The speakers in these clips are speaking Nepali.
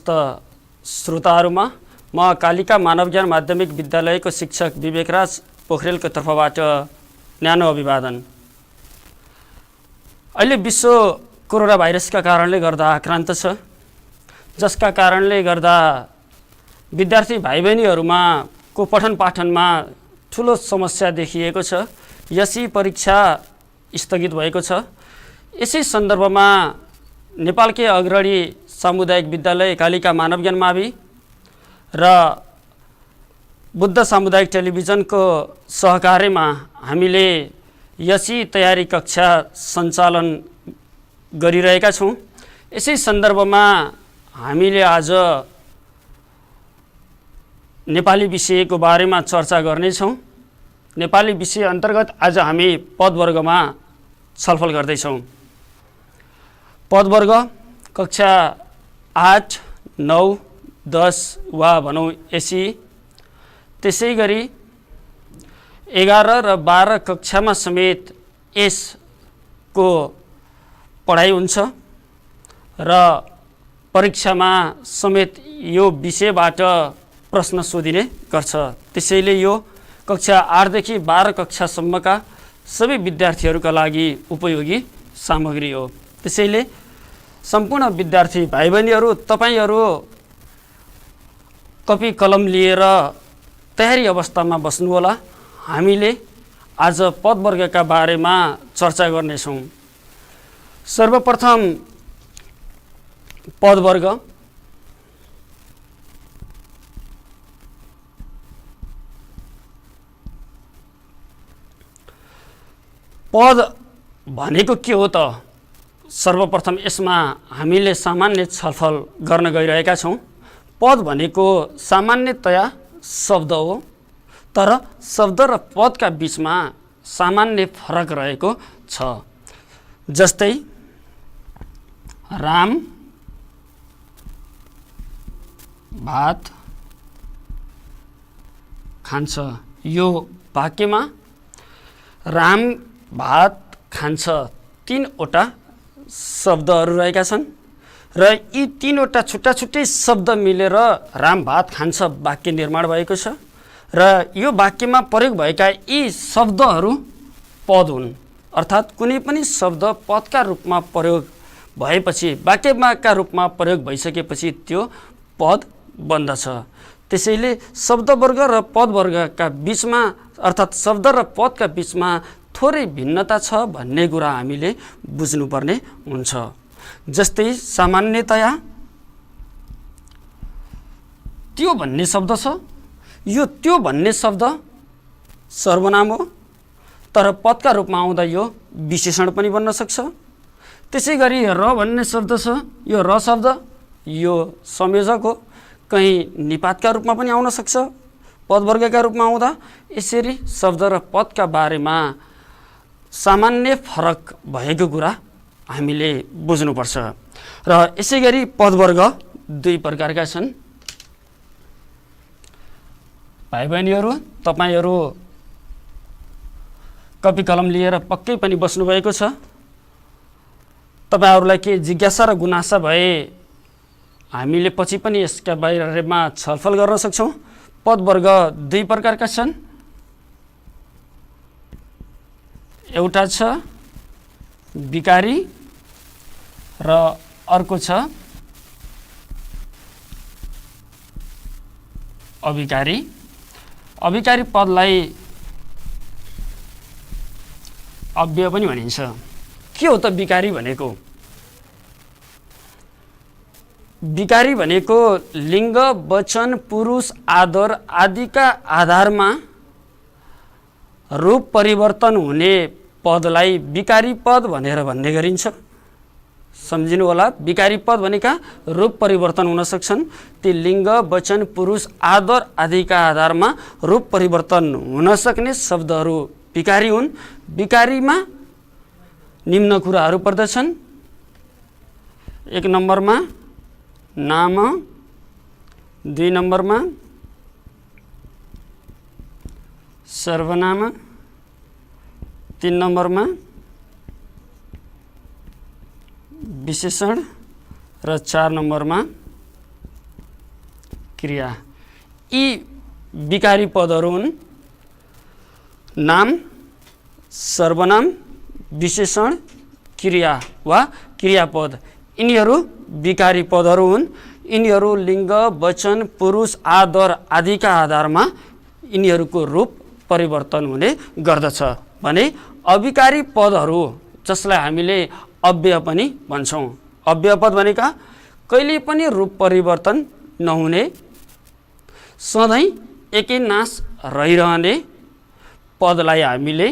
श्रोताहरूमा म कालिका मानव ज्ञान माध्यमिक विद्यालयको शिक्षक विवेकराज पोखरेलको तर्फबाट न्यानो अभिवादन। अहिले विश्व कोरोना भाइरसका कारणले गर्दा आक्रान्त छ, जसका कारणले गर्दा विद्यार्थी भाइ बहिनीहरूमा को पठन पाठनमा ठुलो समस्या देखिएको छ। यसै परीक्षा स्थगित भएको छ। यसै सन्दर्भमा नेपालकै अग्रणी सामुदायिक विद्यालय कालिका मानव ज्ञान मावि र बुद्ध सामुदायिक टेलिभिजनको सहकार्यमा हामीले यसै तयारी कक्षा सञ्चालन गरिरहेका छौँ। यसै सन्दर्भमा हामीले आज नेपाली विषयको बारेमा चर्चा गर्नेछौँ। नेपाली विषय अन्तर्गत आज हामी पदवर्गमा छलफल गर्दैछौँ। पदवर्ग कक्षा 8, 9, 10 वा भनौँ एसी, त्यसै गरी 11 र 12 कक्षामा समेत यसको पढाइ हुन्छ र परीक्षामा समेत यो विषयबाट प्रश्न सोधिने गर्छ। त्यसैले यो कक्षा 8 देखि 12 कक्षासम्मका सबै विद्यार्थीहरूका लागि उपयोगी सामग्री हो। त्यसैले सम्पूर्ण विद्यार्थी भाइ बहिनीहरू, तपाईहरू कपी कलम लिएर तयारी अवस्थामा बस्नुहोला। हामीले आज पदवर्गका बारेमा चर्चा गर्नेछौँ। सर्वप्रथम पदवर्ग। पद भनेको के हो त? सर्वप्रथम यसमा हामीले सामान्य छलफल गर्न गइरहेका छौँ। पद भनेको सामान्यतया शब्द हो, तर शब्द र पदका बीचमा सामान्य फरक रहेको छ। जस्तै राम भात खान्छ, यो वाक्यमा राम भात खान्छ 3वटा शब्दहरू रहेका छन् र यी 3वटा छुट्टा छुट्टै शब्द मिलेर राम भात खान्छ वाक्य निर्माण भएको छ र यो वाक्यमा प्रयोग भएका यी शब्दहरू पद हुन्। अर्थात् कुनै पनि शब्द पदका रूपमा प्रयोग भएपछि, वाक्यका रूपमा प्रयोग भइसकेपछि त्यो पद बन्दछ। त्यसैले शब्दवर्ग र पदवर्गका बीचमा, अर्थात् शब्द र पदका बीचमा थोरै भिन्नता छ भन्ने कुरा हामीले बुझ्नुपर्ने हुन्छ। जस्तै सामान्यतया त्यो भन्ने शब्द छ, यो त्यो भन्ने शब्द सर्वनाम हो, तर पदका रूपमा आउँदा यो विशेषण पनि बन्न सक्छ। त्यसै गरी र भन्ने शब्द छ, यो र शब्द यो संयोजक हो, कहीँ निपातका रूपमा पनि आउन सक्छ पदवर्गका रूपमा आउँदा। यसरी शब्द र पदका बारेमा सामान्य फरक भएको कुरा हामीले बुझ्नुपर्छ। र यसै गरी पदवर्ग 2 प्रकारका छन्। भाइ बहिनीहरू, तपाईहरू कपी कलम लिएर पक्कै पनि बस्नुभएको छ। तपाईहरूलाई के जिज्ञासा र गुनासा भए हामीले पछि पनि यसका बारेमा छलफल गर्न सक्छौँ। पदवर्ग 2 प्रकारका छन्। एउटा छ विकारी र अर्को छ अविकारी। अविकारी पदलाई अव्यय पनि भनिन्छ। के हो त विकारी भनेको? विकारी भनेको लिङ्ग, वचन, पुरुष, आदर आदिका आधारमा रूप परिवर्तन हुने पदलाई विकारी पद भनेर भन्ने गरिन्छ। सम्झिनु होला, विकारी पद भनेका रूप परिवर्तन हुन सक्छन्। ती लिङ्ग, वचन, पुरुष, आदर आदिका आधारमा रूप परिवर्तन हुन सक्ने शब्दहरू विकारी हुन्। विकारीमा निम्न कुराहरू पर्दछन्। 1 नम्बरमा नाम, 2 नम्बरमा सर्वनाम, 3 नम्बरमा विशेषण र 4 नम्बरमा क्रिया। यी विकारी पदहरू हुन् नाम, सर्वनाम, विशेषण, क्रिया वा क्रियापद। यिनीहरू विकारी पदहरू हुन्। यिनीहरू लिङ्ग, वचन, पुरुष, आदर आदिका आधारमा यिनीहरूको रूप परिवर्तन हुने गर्दछ भने अविकारी पदहरू जसलाई हामीले अव्यय पनि भन्छौँ। अव्यय पद भनेका कहिले पनि रूप परिवर्तन नहुने, सधैँ एकै नाश रहिरहने पदलाई हामीले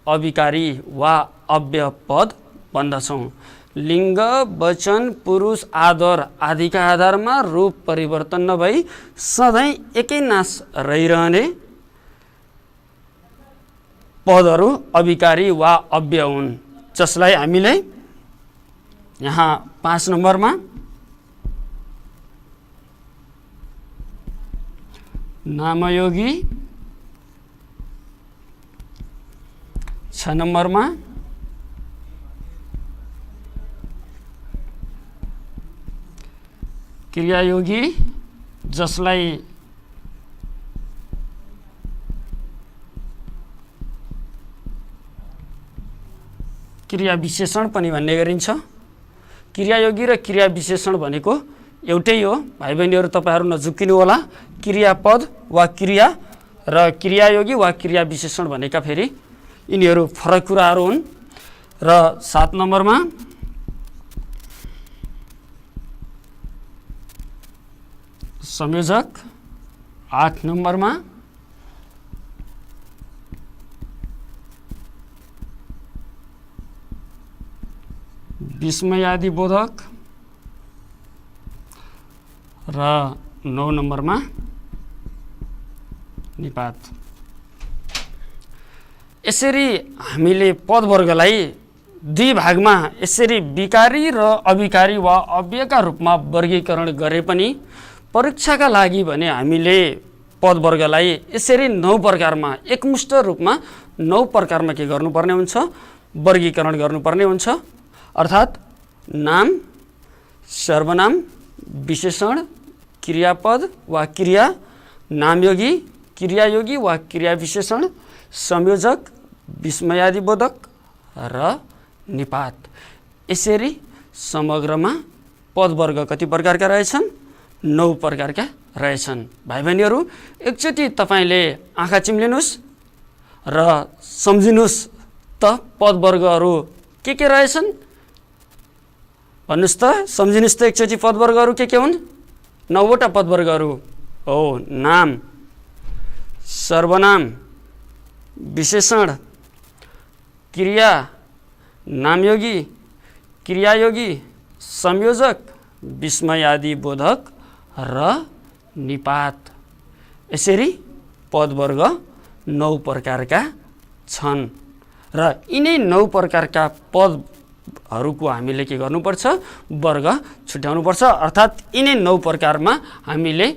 अविकारी वा अव्यय पद भन्दछौँ। लिङ्ग, वचन, पुरुष, आदर आदिका आधारमा रूप परिवर्तन नभई सधैँ एकै नाश रहिरहने पदहरू अविकारी वा अव्यय हुन्, जसलाई हामीले यहाँ 5 नम्बरमा नामयोगी, 6 नम्बरमा क्रियायोगी, जसलाई क्रिया विशेषण पनि भन्ने गरिन्छ। क्रियायोगी र क्रिया विशेषण भनेको एउटै हो। भाइ बहिनीहरू तपाईँहरू नझुक्किनु होला। क्रियापद वा क्रिया र क्रियायोगी वा क्रिया विशेषण भनेका फेरि यिनीहरू फरक कुराहरू हुन्। र 7 नम्बरमा संयोजक, 8 नम्बरमा विस्मयादिबोधक र 9 नम्बरमा निपात। यसरी हामीले पदवर्गलाई 2 भागमा यसरी विकारी र अविकारी वा अव्ययका रूपमा वर्गीकरण गरे पनि परीक्षाका लागि भने हामीले पदवर्गलाई यसरी 9 प्रकारमा एकमुष्ट रूपमा 9 प्रकारमा के गर्नुपर्ने हुन्छ, वर्गीकरण गर्नुपर्ने हुन्छ। अर्थात् नाम, सर्वनाम, विशेषण, क्रियापद वा क्रिया, नामयोगी, क्रियायोगी वा क्रिया विशेषण, संयोजक, विस्मयादिबोधक र निपात। यसरी समग्रमा पदवर्ग कति प्रकारका रहेछन्? 9 प्रकारका रहेछन्। भाइ बहिनीहरू एकचोटि तपाईँले आँखा चिम्लिनुहोस् र सम्झिनुहोस् त पदवर्गहरू के रहेछन् भन्नुहोस् त, सम्झिनुहोस् त एकचोटि पदवर्गहरू के हुन्? 9 वटा पदवर्गहरू हो। नाम, सर्वनाम, विशेषण, क्रिया, नामयोगी, क्रियायोगी, संयोजक, विस्मयादिबोधक र निपात। यसरी पदवर्ग 9 प्रकारका छन् र यिनै 9 प्रकारका पदहरूको हामीले के गर्नुपर्छ? वर्ग छुट्याउनुपर्छ। अर्थात् यिनै 9 प्रकारमा हामीले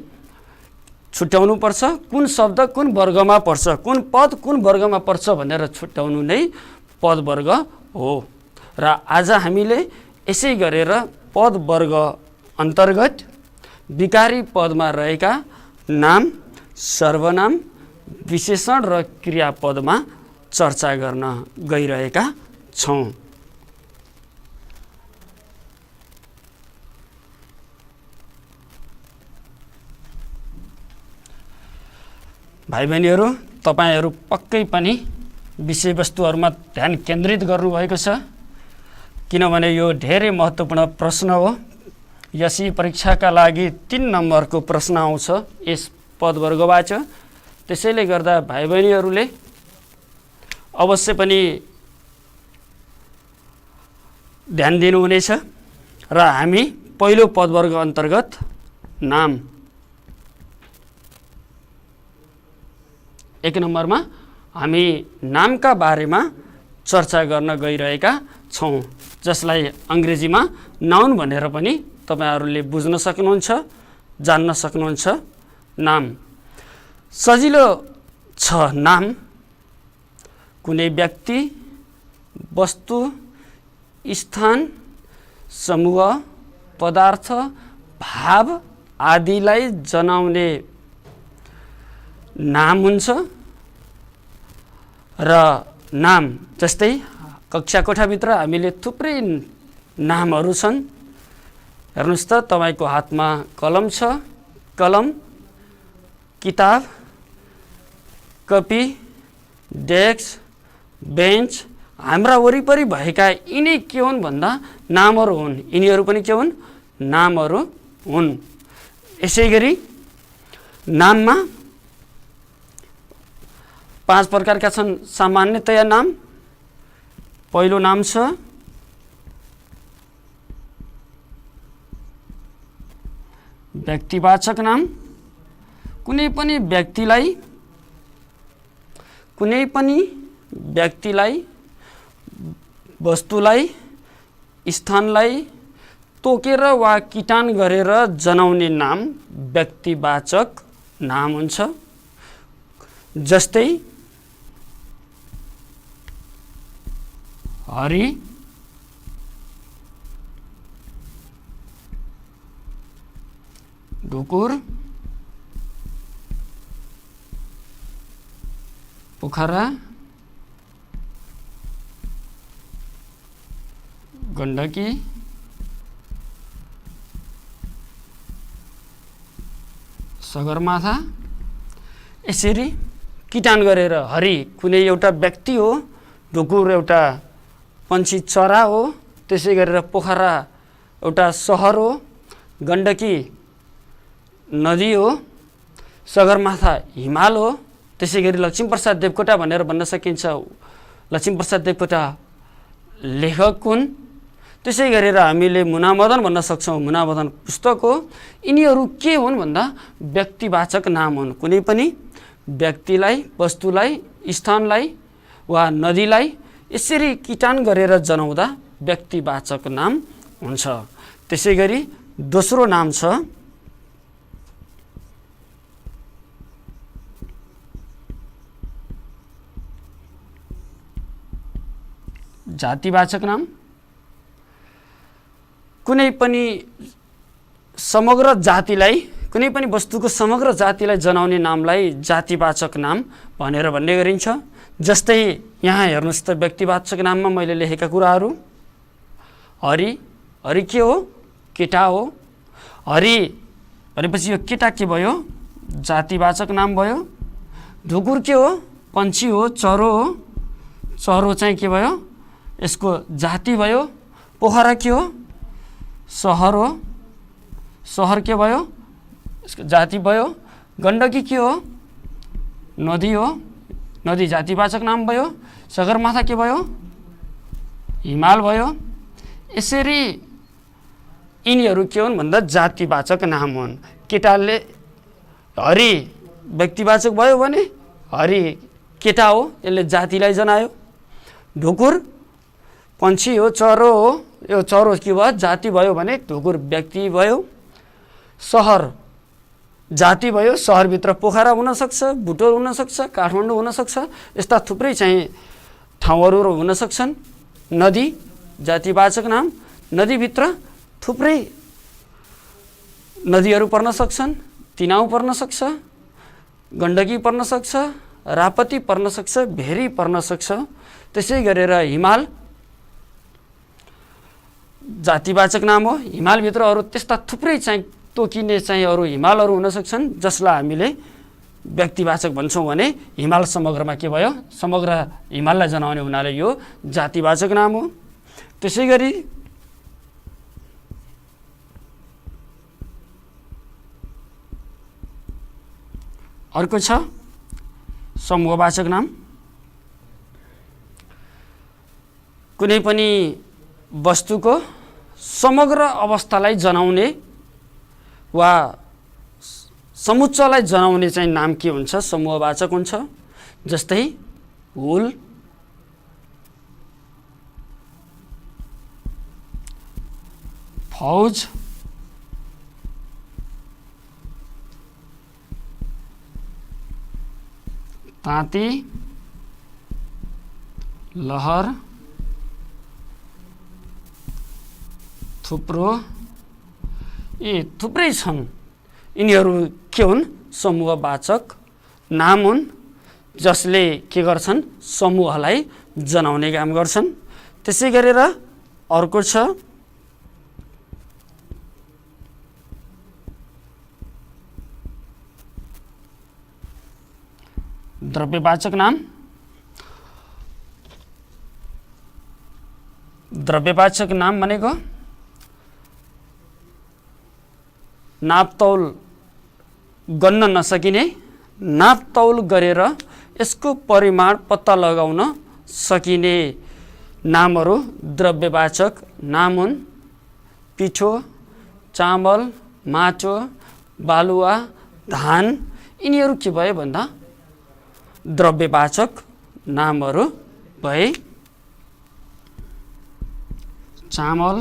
छुट्याउनुपर्छ कुन शब्द कुन वर्गमा पर्छ, कुन पद कुन वर्गमा पर्छ भनेर छुट्याउनु नै पदवर्ग हो। र आज हामीले यसै गरेर पदवर्ग अन्तर्गत विकारी पदमा रहेका नाम, सर्वनाम, विशेषण र क्रियापदमा चर्चा गर्न गइरहेका छौँ। भाइ बहिनीहरू तपाईँहरू पक्कै पनि विषयवस्तुहरूमा ध्यान केन्द्रित गर्नुभएको छ, किनभने यो धेरै महत्त्वपूर्ण प्रश्न हो। यसै परीक्षाका लागि 3 नम्बरको प्रश्न आउँछ यस पदवर्गबाट। त्यसैले गर्दा भाइ बहिनीहरूले अवश्य पनि ध्यान दिनुहुनेछ। र हामी पहिलो पदवर्ग अन्तर्गत नाम 1 नम्बरमा हामी नामका बारेमा चर्चा गर्न गइरहेका छौँ, जसलाई अङ्ग्रेजीमा नाउन भनेर पनि तपाईँहरूले बुझ्न सक्नुहुन्छ, जान्न सक्नुहुन्छ। नाम सजिलो छ। नाम कुनै व्यक्ति, वस्तु, स्थान, समूह, पदार्थ, भाव आदिलाई जनाउने नाम हुन्छ र नाम जस्तै कक्षा कोठाभित्र हामीले थुप्रै नामहरू छन्। हेर्नुहोस् त, तपाईँको हातमा कलम छ, कलम, किताब, कपी, डेस्क, बेन्च, हाम्रा वरिपरि भएका यिनै के हुन् भन्दा नामहरू हुन्। यिनीहरू पनि के हुन्? नामहरू हुन्। यसै गरी नाममा 5 प्रकारका छन् सामान्यतया नाम। पहिलो नाम छ व्यक्तिवाचक नाम। कुनै पनि व्यक्तिलाई, वस्तुलाई, स्थानलाई तोकेर वा किटान गरेर जनाउने नाम व्यक्तिवाचक नाम हुन्छ। जस्तै हरि, ढुकुर, पोखरा, गण्डकी, सगरमाथा। यसरी किटान गरेर हरि कुनै एउटा व्यक्ति हो, ढुकुर एउटा पन्छी चरा हो, त्यसै गरेर पोखरा एउटा सहर हो, गण्डकी नदी हो, सगरमाथा हिमाल हो। त्यसै गरी लक्ष्मीप्रसाद देवकोटा भनेर भन्न सकिन्छ, लक्ष्मीप्रसाद देवकोटा लेखक हुन्। त्यसै गरेर हामीले मुनामदन भन्न सक्छौँ, मुनामदन पुस्तक हो। यिनीहरू के हुन् भन्दा व्यक्तिवाचक नाम हुन्। कुनै पनि व्यक्तिलाई, वस्तुलाई, स्थानलाई वा नदीलाई यसरी किटान गरेर जनाउँदा व्यक्तिवाचक नाम हुन्छ। त्यसै गरी दोस्रो नाम छ जातिवाचक नाम। कुनै पनि समग्र जातिलाई, कुनै पनि वस्तुको समग्र जातिलाई जनाउने नामलाई जातिवाचक नाम भनेर भन्ने गरिन्छ। जस्तै यहाँ हेर्नुहोस् त, व्यक्तिवाचक नाममा मैले लेखेका कुराहरू। हरि, हरि के हो? केटा हो। हरि भनेपछि यो केटा के भयो? जातिवाचक नाम भयो। ढुकुर के हो? पन्छी हो, चरो हो। चरो चाहिँ के भयो? यसको जाति भयो। पोखरा के हो? सहर हो। सहर के भयो? यसको जाति भयो। गण्डकी के हो? नदी हो। नदी जातिवाचक नाम भयो। सगरमाथा के भयो? हिमाल भयो। यसरी यिनीहरू के हुन् भन्दा जातिवाचक नाम हुन्। केटाले हरि व्यक्तिवाचक भयो भने हरि केटा हो, यसले जातिलाई जनायो। ढुकुर पन्छी हो, चरो हो, यो चरो के भयो? जाति भयो भने ढुकुर व्यक्ति भयो। सहर जाति भयो। सहरभित्र पोखरा हुनसक्छ, बुटोल हुनसक्छ, काठमाडौँ हुनसक्छ, यस्ता थुप्रै चाहिँ ठाउँहरू हुन सक्छन्। नदी जातिवाचक नाम। नदीभित्र थुप्रै नदीहरू पर्न सक्छन्। तिनाउ पर्न सक्छ, गण्डकी पर्न सक्छ, रापती पर्न सक्छ, भेरी पर्न सक्छ। त्यसै गरेर हिमाल जातिवाचक नाम हो। हिमालभित्र अरू त्यस्ता थुप्रै चाहिँ तोकिने चाहिँ अरू हिमालहरू हुन सक्छन्, जसलाई हामीले व्यक्तिवाचक भन्छौँ भने हिमाल समग्रमा के भयो? समग्र हिमाललाई जनाउने हुनाले यो जातिवाचक नाम हो। त्यसै गरी अर्को छ समूहवाचक नाम। कुनै पनि वस्तुको समग्र अवस्थालाई जनाउने वा समुच्चयलाई जनाउने चाहिँ नाम के हुन्छ? समूहवाचक हुन्छ। जस्तै हुल, फौज, ताँती, लहर, थुप्रो, यी थुप्रै छन्। यिनीहरू के हुन्? समूहवाचक नाम हुन् जसले के गर्छन्? समूहलाई जनाउने काम गर्छन्। त्यसै गरेर अर्को छ द्रव्यवाचक नाम। द्रव्यवाचक नाम भनेको नापतौल गन्न नसकिने, नापतौल गरेर यसको परिमाण पत्ता लगाउन सकिने नामहरू द्रव्यवाचक नाम हुन्। पिठो, चामल, माटो, बालुवा, धान यिनीहरू के भए भन्दा द्रव्यवाचक नामहरू भए। चामल,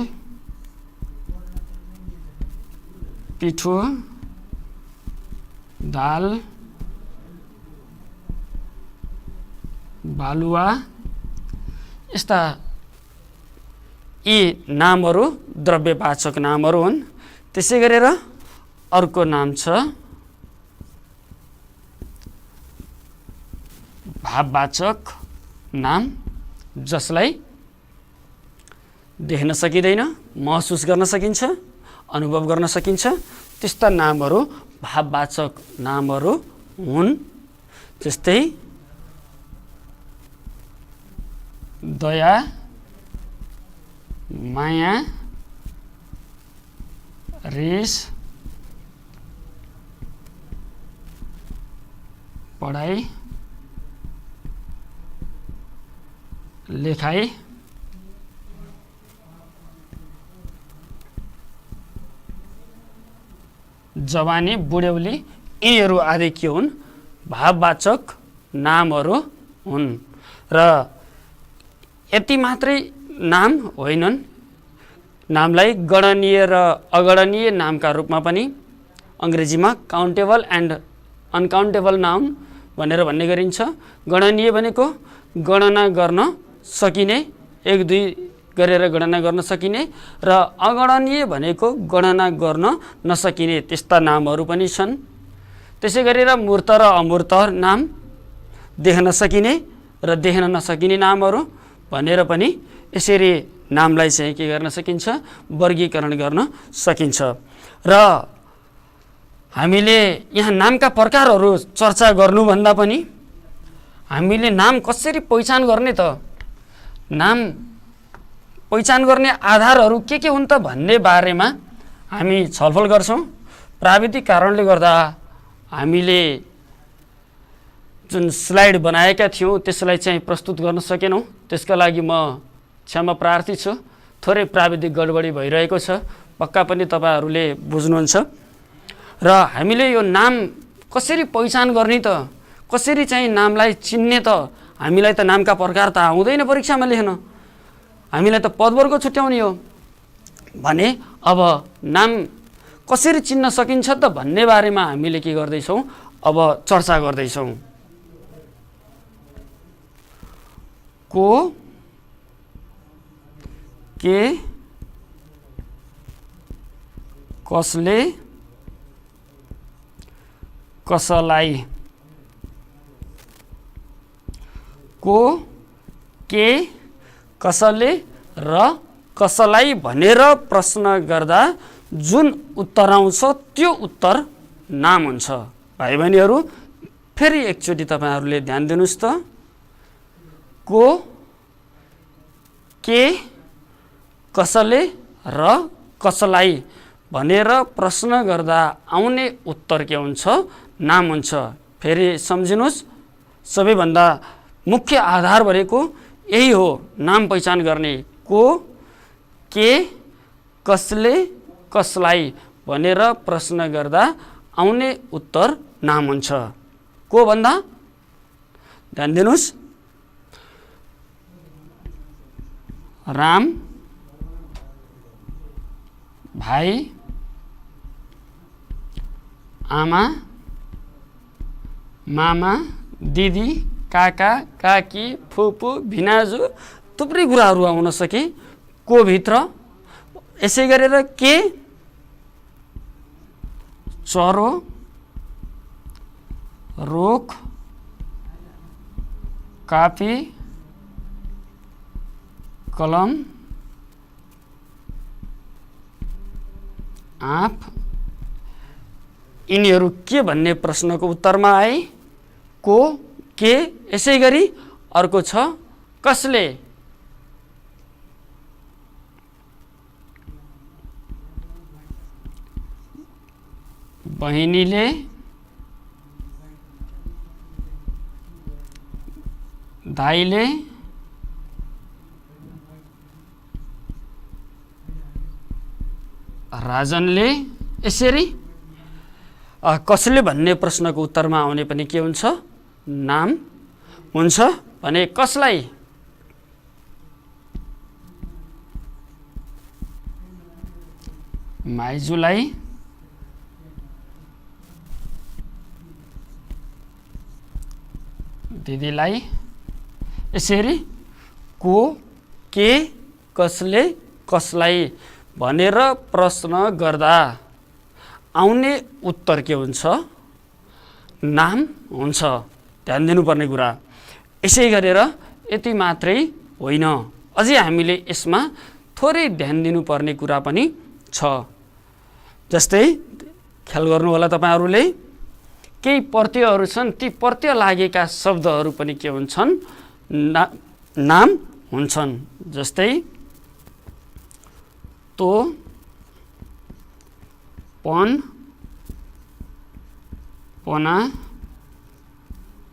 पिठो, दाल, बालुवा यस्ता यी नामहरू द्रव्यवाचक नामहरू हुन्। त्यसै गरेर अर्को नाम छ भाववाचक नाम, जसलाई देख्न सकिँदैन, महसुस गर्न सकिन्छ, अनुभव गर्न सकिन्छ। त्यस्ता नामहरू भाववाचक नामहरू हुन्। जस्तै दया, माया, रिस, पढाइ, लेखाइ, जवानी, बुढ्यौली यिनीहरू आदि के हुन्? भाववाचक नामहरू हुन्। र यति मात्रै नाम होइनन्, नामलाई गणनीय र अगणनीय नामका रूपमा पनि अङ्ग्रेजीमा काउन्टेबल एन्ड अनकाउन्टेबल नाउन भनेर भन्ने गरिन्छ। गणनीय भनेको गणना गर्न सकिने, 1-2 गरेर गणना गर्न सकिने, र अगणनीय भनेको गणना गर्न नसकिने त्यस्ता नामहरू पनि छन्। त्यसै गरेर मूर्त र अमूर्त नाम, देख्न सकिने र देख्न नसकिने नामहरू भनेर पनि यसरी नामलाई चाहिँ के गर्न सकिन्छ? वर्गीकरण गर्न सकिन्छ। र हामीले यहाँ नामका प्रकारहरू चर्चा गर्नुभन्दा पनि हामीले नाम कसरी पहिचान गर्ने त, नाम पहिचान गर्ने आधारहरू के हुन् त भन्ने बारेमा हामी छलफल गर्छौँ। प्राविधिक कारणले गर्दा हामीले जुन स्लाइड बनाएका थियौँ त्यसलाई चाहिँ प्रस्तुत गर्न सकेनौँ। त्यसका लागि म क्षमा प्रार्थी छु। थोरै प्राविधिक गडबडी भइरहेको छ, पक्का पनि तपाईँहरूले बुझ्नुहुन्छ। र हामीले यो नाम कसरी पहिचान गर्ने त, कसरी चाहिँ नामलाई चिन्ने त? हामीलाई त नामका प्रकार त आउँदैन परीक्षामा लेख्न, हामीलाई त पदवर्ग छुट्याउने हो भने अब नाम कसरी चिन्न सकिन्छ त भन्ने बारेमा हामीले के गर्दैछौँ? अब चर्चा गर्दैछौँ। को, के, कसले, कसलाई। को, के, कसले र कसलाई भनेर प्रश्न गर्दा जुन उत्तर आउँछ त्यो उत्तर नाम हुन्छ। भाइ बहिनीहरू फेरि एकचोटि तपाईँहरूले ध्यान दिनुहोस् त। को, के, कसले र कसलाई भनेर प्रश्न गर्दा आउने उत्तर के हुन्छ? नाम हुन्छ। फेरि सम्झिनुहोस्, सबैभन्दा मुख्य आधार भनेको यही हो नाम पहिचान गर्ने। को, के, कसले, कसलाई भनेर प्रश्न गर्दा आउने उत्तर नाम हुन्छ। को भन्दा ध्यान दिनुहोस्, राम, भाइ, आमा, मामा, दिदी, काका, काकी, फुपू, भिनाजु थुप्रै कुराहरू आउन सके को भित्र। यसै गरेर के चरो, रुख, कापी, कलम, आँप, यिनीहरू के भन्ने प्रश्नको उत्तरमा आए? को, के, यसै गरी अर्को छ कसले। बहिनीले, दाइले, राजनले, यसरी कसले भन्ने प्रश्नको उत्तरमा आउने पनि के हुन्छ? नाम हुन्छ। भने कसलाई? माइजूलाई, दिदीलाई, यसरी को, के, कसले, कसलाई भनेर प्रश्न गर्दा आउने उत्तर के हुन्छ? नाम हुन्छ। ध्यान दिनुपर्ने कुरा। यसै गरेर यति मात्रै होइन, अझै हामीले यसमा थोरै ध्यान दिनुपर्ने कुरा पनि छ। जस्तै ख्याल गर्नु होला तपाईहरुले, केही प्रत्ययहरू छन्, ती प्रत्यय लागेका शब्दहरू पनि के हुन्छन्? नाम हुन्छन्। जस्तै तो, पन, पना,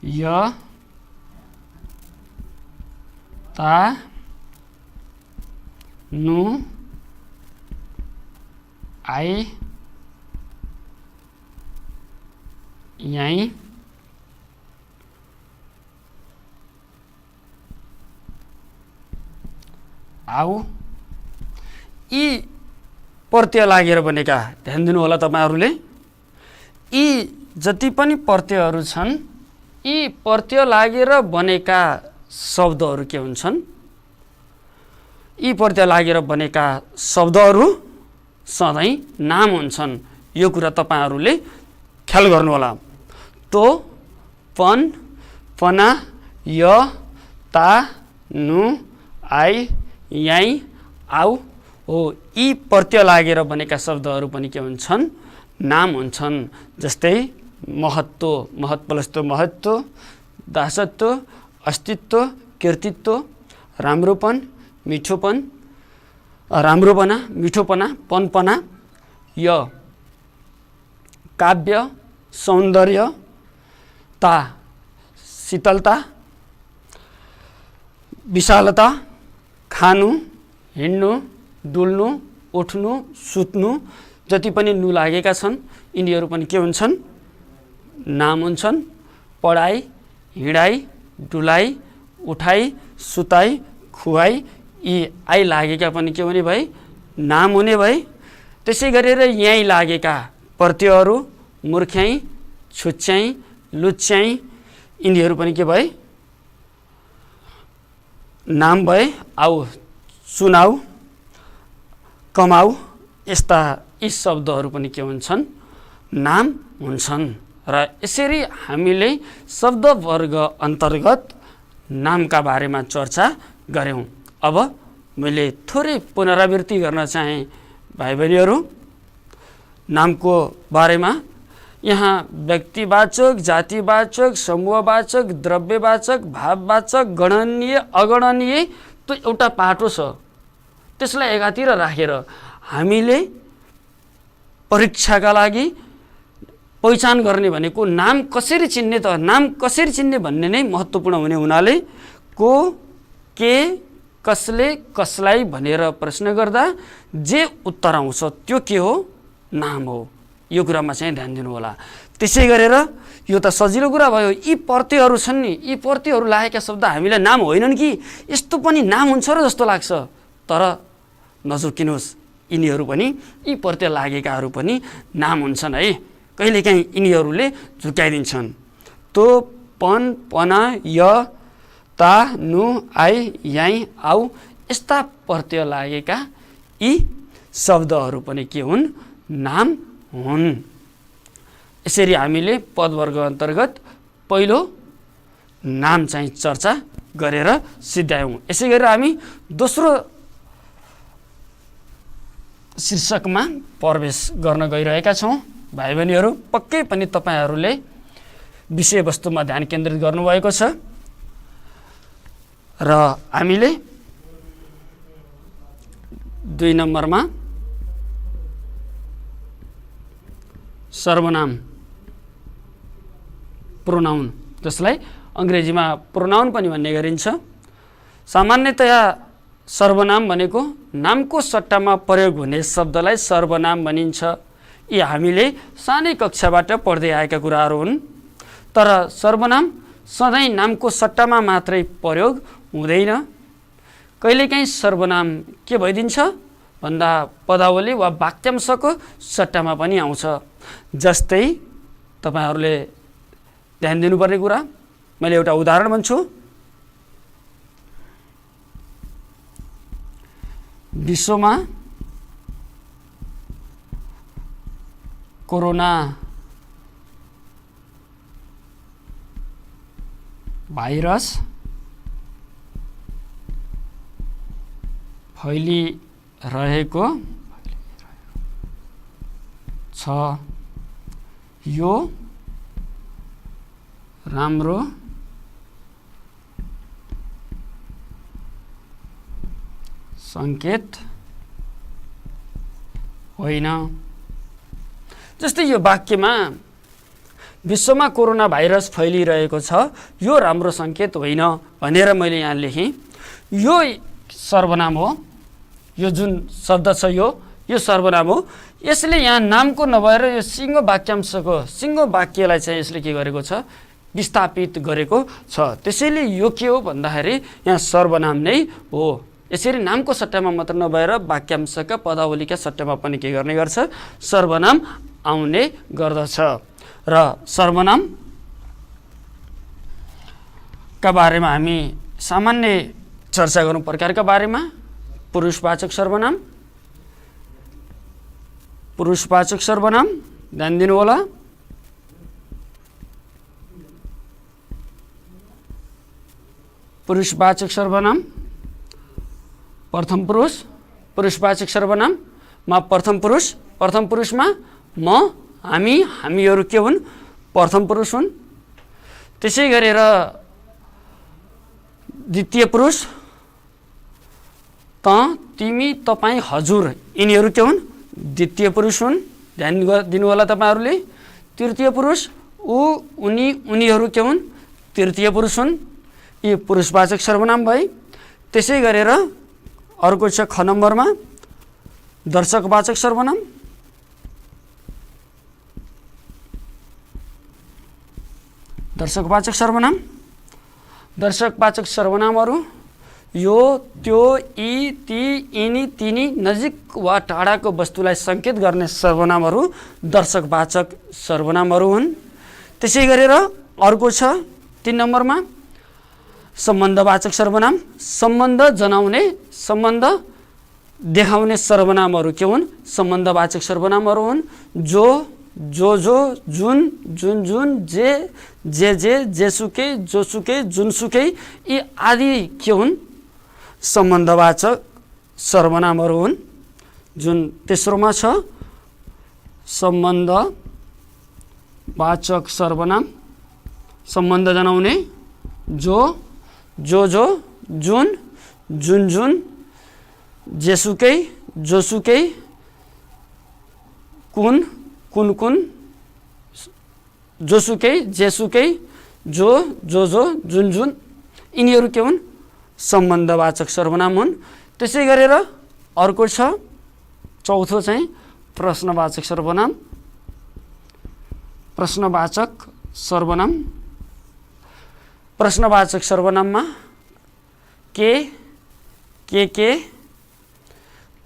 य, ता, नु, आई, यही, आऊ, यी प्रत्यय लागेर बनेका, ध्यान दिनु होला तपाईहरुले, यी जति पनि प्रत्ययहरू छन्, यी प्रत्यय लागेर बनेका शब्दहरू के हुन्छन्? यी प्रत्यय लागेर बनेका शब्दहरू सधैँ नाम हुन्छन्। यो कुरा तपाईहरुले ख्याल गर्नु होला। तो, पन, पना, य, ता, नु, आई, यही, आऊ हो, यी प्रत्यय लागेर बनेका शब्दहरू पनि के हुन्छन्? नाम हुन्छन्। जस्तै महत्व, महत् प्लस तो महत्व, दासत्व, अस्तित्व, कृतित्व, राम्रोपन, मिठोपन, राम्रोपना, मिठोपना, पनपना, य, काव्य, सौन्दर्य, ता, शीतलता, विशालता, खानु, हिँड्नु, डुल्नु, उठ्नु, सुत्नु, जति पनि नु लागेका छन् यिनीहरू पनि के हुन्छन्? नाम हुन्छन्। पढाइ, हिँडाइ, डुलाइ, उठाइ, सुताइ, खुवाइ, यी आई लागेका पनि के हुने भए? नाम हुने भए। त्यसै गरेर यहीँ लागेका प्रत्ययहरू मूर्ख्याइ, छुच्च्याइ, लुच्याइ, यिनीहरू पनि के भए? नाम भए। आऊ, सुनाऊ, कमाऊ, यस्ता यी शब्दहरू पनि के हुन्छन्? नाम हुन्छन्। र यसरी हामीले शब्द वर्ग अन्तर्गत नामका बारेमा चर्चा गर्यौं। अब मैले थोरै पुनरावृत्ति गर्न चाहे भाइ बहिनीहरू नामको बारेमा। यहाँ व्यक्तिवाचक, जातिवाचक, समूहवाचक, द्रव्यवाचक, भाववाचक, गणनीय, अगणनीय त्यो एउटा पाटो छ। त्यसलाई एकातिर राखेर हामीले परीक्षाका लागि पहिचान गर्ने भनेको नाम कसरी चिन्ने त? नाम कसरी चिन्ने भन्ने नै महत्त्वपूर्ण हुने हुनाले को, के, कसले, कसलाई भनेर प्रश्न गर्दा जे उत्तर आउँछ त्यो के हो? नाम हो। यो कुरामा चाहिँ ध्यान दिनु होला। त्यसै गरेर यो त सजिलो कुरा भयो। यी प्रत्ययहरू छन् नि, यी प्रत्ययहरू लागेका शब्द हामीलाई नाम होइनन् कि? यस्तो पनि नाम हुन्छ र जस्तो लाग्छ। तर नझुक्किनुहोस्, यिनीहरू पनि, यी प्रत्यय लागेकाहरू पनि नाम हुन्छन् है। कहिलेकाहीँ यिनीहरूले झुक्काइदिन्छन्। तो, पन, पना, य, ता, नु, आई, यही, आऊ, यस्ता प्रत्यय लागेका यी शब्दहरू पनि के हुन्? नाम हुन्। यसरी हामीले पदवर्ग अन्तर्गत पहिलो नाम चाहिँ चर्चा गरेर सिद्ध्यायौँ। यसै गरेर हामी दोस्रो शीर्षकमा प्रवेश गर्न गइरहेका छौँ। भाइ बहिनीहरू, पक्कै पनि तपाईँहरूले विषयवस्तुमा ध्यान केन्द्रित गर्नुभएको छ र हामीले 2 नम्बरमा सर्वनाम प्रोनाउन, जसलाई अङ्ग्रेजीमा प्रोनाउन पनि भन्ने गरिन्छ। सामान्यतया सर्वनाम भनेको नामको सट्टामा प्रयोग हुने शब्दलाई सर्वनाम भनिन्छ। यी हामीले सानै कक्षाबाट पढ्दै आएका कुराहरू हुन्। तर सर्वनाम सधैँ नामको सट्टामा मात्रै प्रयोग हुँदैन। कहिलेकाहीँ सर्वनाम के भइदिन्छ भन्दा पदावली वा वाक्यांशको सट्टामा पनि आउँछ। जस्तै तपाईँहरूले ध्यान दिनुपर्ने कुरा, मैले एउटा उदाहरण भन्छु। विश्वमा कोरोना भाइरस फैलिरहेको छ, यो राम्रो सङ्केत होइन। जस्तै यो वाक्यमा विश्वमा कोरोना भाइरस फैलिरहेको छ, यो राम्रो सङ्केत होइन भनेर मैले यहाँ लेखेँ। यो सर्वनाम हो। यो जुन शब्द छ यो सर्वनाम हो। यसले यहाँ नामको नभएर यो सिङ्गो वाक्यांशको सिङ्गो वाक्यलाई चाहिँ यसले के गरेको छ, विस्थापित गरेको छ। त्यसैले यो के हो भन्दाखेरि यहाँ सर्वनाम नै हो। यसरी नामको सट्टामा मात्र नभएर वाक्यांशका पदावलीका सट्टामा पनि के गर्ने गर्छ, सर्वनाम आउने गर्दछ। र सर्वनामका बारेमा हामी सामान्य चर्चा गरौँ। प्रकारका बारेमा पुरुषवाचक सर्वनाम, पुरुषवाचक सर्वनाम ध्यान दिनु होला। पुरुषवाचक सर्वनाम प्रथम पुरुष, पुरुषवाचक सर्वनाममा प्रथम पुरुषमा म, हामी, हामीहरू के हुन्, प्रथम पुरुष हुन्। त्यसै गरेर द्वितीय पुरुष त, तिमी, तपाईँ, हजुर, यिनीहरू के हुन्, द्वितीय पुरुष हुन्। ध्यान दिनु होला तपाईँहरूले। तृतीय पुरुष ऊ, उनी, उनीहरू के हुन्, तृतीय पुरुष हुन्। यी पुरुषवाचक सर्वनाम भए। त्यसै गरेर अर्को छ ख नम्बरमा दर्शकवाचक सर्वनाम। दर्शकवाचक सर्वनाम, दर्शकवाचक सर्वनामहरू यो, त्यो, यी, ती, यिनी, तिनी, नजिक वा टाढाको वस्तुलाई सङ्केत गर्ने सर्वनामहरू दर्शकवाचक सर्वनामहरू हुन्। त्यसै गरेर अर्को छ 3 नम्बरमा सम्बन्धवाचक सर्वनाम। सम्बन्ध जनाउने, सम्बन्ध देखाउने सर्वनामहरू के हुन्, सम्बन्धवाचक सर्वनामहरू हुन्। जो, जुन, जे, जेसुकै, जोसुकै, जुनसुकै, यी आदि के हुन्, सम्बन्धवाचक सर्वनामहरू हुन्। जुन तेस्रोमा छ सम्बन्धवाचक सर्वनाम, सम्बन्ध जनाउने जो, जुन, जेसुकै, जोसुकै, कुन, जोसुकै, जेसुकै, जो, जुन, यिनीहरू के हुन्, सम्बन्धवाचक सर्वनाम हुन्। त्यसै गरेर अर्को छ चौथो चाहिँ प्रश्नवाचक सर्वनाम। प्रश्नवाचक सर्वनाम, प्रश्नवाचक सर्वनाममा के,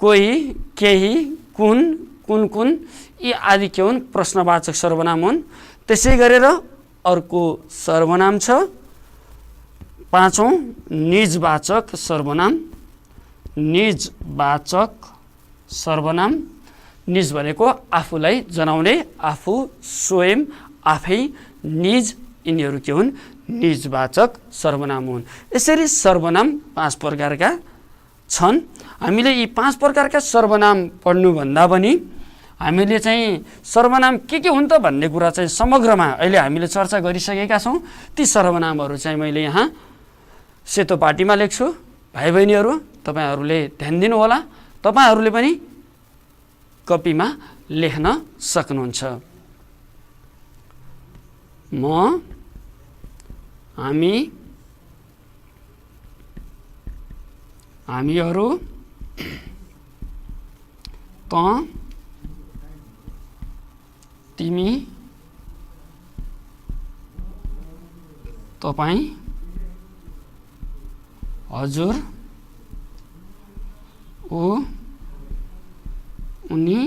कोही, केही, कुन, यी आदि के हुन्, प्रश्नवाचक सर्वनाम हुन्। त्यसै गरेर अर्को सर्वनाम छ पाँचौं निजवाचक सर्वनाम। निजवाचक सर्वनाम निज भनेको आफूलाई जनाउने, आफू, स्वयं, आफै, निज, यिनीहरू के हुन्? निजवाचक सर्वनाम हुन्। यसरी सर्वनाम 5 प्रकारका छन्। हामीले यी 5 प्रकारका सर्वनाम पढ्नुभन्दा पनि हामीले चाहिँ सर्वनाम के हुन् त भन्ने कुरा चाहिँ समग्रमा अहिले हामीले चर्चा गरिसकेका छौँ। ती सर्वनामहरू चाहिँ मैले यहाँ सेतो पाटीमा लेख्छु। भाइ बहिनीहरू तपाईँहरूले ध्यान दिनुहोला। तपाईँहरूले पनि कपीमा लेख्न सक्नुहुन्छ। म, हामी, हामीहरू, त, तिमी, तपाईँ, हजुर, ऊ, उनी,